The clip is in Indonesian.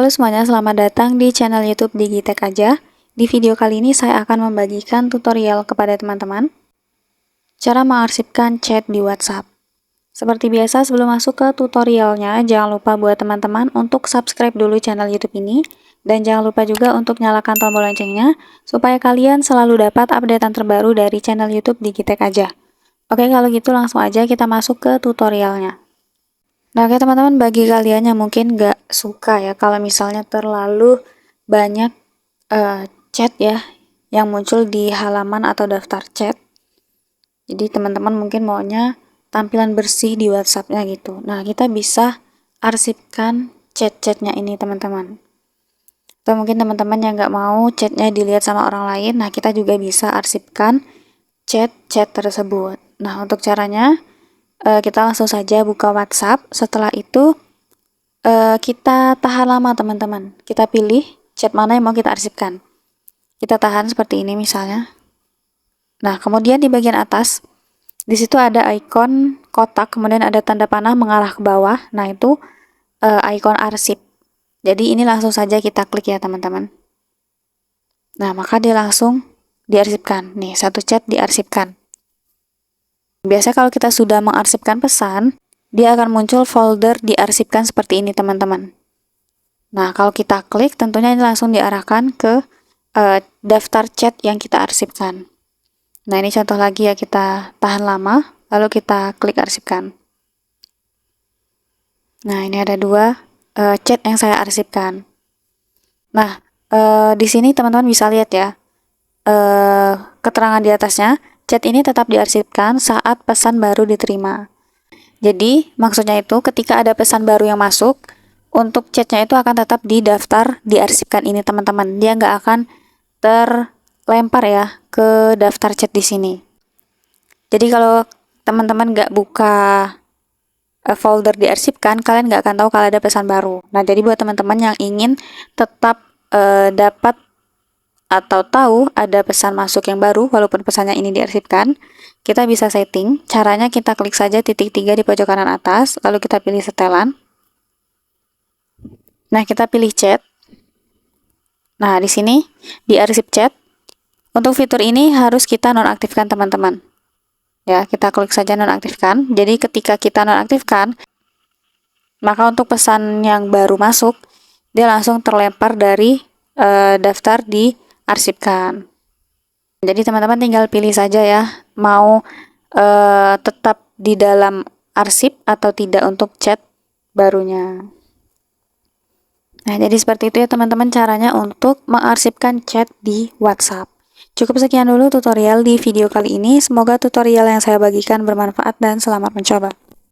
Halo semuanya, selamat datang di channel YouTube Digitek aja. Di video kali ini saya akan membagikan tutorial kepada teman-teman cara mengarsipkan chat di WhatsApp. Seperti biasa, sebelum masuk ke tutorialnya, jangan lupa buat teman-teman untuk subscribe dulu channel YouTube ini dan jangan lupa juga untuk nyalakan tombol loncengnya supaya kalian selalu dapat updatean terbaru dari channel YouTube Digitek aja. Oke, kalau gitu langsung aja kita masuk ke tutorialnya. Nah, oke teman-teman, bagi kalian yang mungkin nggak suka ya kalau misalnya terlalu banyak chat ya yang muncul di halaman atau daftar chat. Jadi teman-teman mungkin maunya tampilan bersih di WhatsApp-nya gitu. Nah, kita bisa arsipkan chat-chatnya ini teman-teman. Atau mungkin teman-teman yang nggak mau chatnya dilihat sama orang lain, nah kita juga bisa arsipkan chat-chat tersebut. Nah, untuk caranya kita langsung saja buka WhatsApp. Setelah itu kita tahan lama teman-teman. Kita pilih chat mana yang mau kita arsipkan. Kita tahan seperti ini misalnya. Nah, kemudian di bagian atas di situ ada ikon kotak, kemudian ada tanda panah mengarah ke bawah. Nah, itu ikon arsip. Jadi ini langsung saja kita klik ya teman-teman. Nah, maka dia langsung diarsipkan. Nih, satu chat diarsipkan. Biasanya kalau kita sudah mengarsipkan pesan, dia akan muncul folder diarsipkan seperti ini teman-teman. Nah, kalau kita klik tentunya ini langsung diarahkan ke daftar chat yang kita arsipkan. Nah, ini contoh lagi ya, kita tahan lama, lalu kita klik arsipkan. Nah, ini ada dua chat yang saya arsipkan. Nah, di sini teman-teman bisa lihat ya, keterangan di atasnya, chat ini tetap diarsipkan saat pesan baru diterima. Jadi, maksudnya itu ketika ada pesan baru yang masuk, untuk chatnya itu akan tetap di daftar diarsipkan ini teman-teman. Dia nggak akan terlempar ya ke daftar chat di sini. Jadi kalau teman-teman nggak buka folder diarsipkan, kalian nggak akan tahu kalau ada pesan baru. Nah, jadi buat teman-teman yang ingin tetap dapat atau tahu ada pesan masuk yang baru walaupun pesannya ini diarsipkan, kita bisa setting. Caranya kita klik saja titik 3 di pojok kanan atas, lalu kita pilih setelan. Nah, kita pilih chat. Nah, di sini di arsip chat. Untuk fitur ini harus kita nonaktifkan teman-teman. Ya, kita klik saja nonaktifkan. Jadi ketika kita nonaktifkan, maka untuk pesan yang baru masuk, dia langsung terlempar dari daftar diarsipkan. Jadi teman-teman tinggal pilih saja ya, mau tetap di dalam arsip atau tidak untuk chat barunya. Nah, jadi seperti itu ya teman-teman caranya untuk mengarsipkan chat di WhatsApp. Cukup sekian dulu tutorial di video kali ini. Semoga tutorial yang saya bagikan bermanfaat dan selamat mencoba.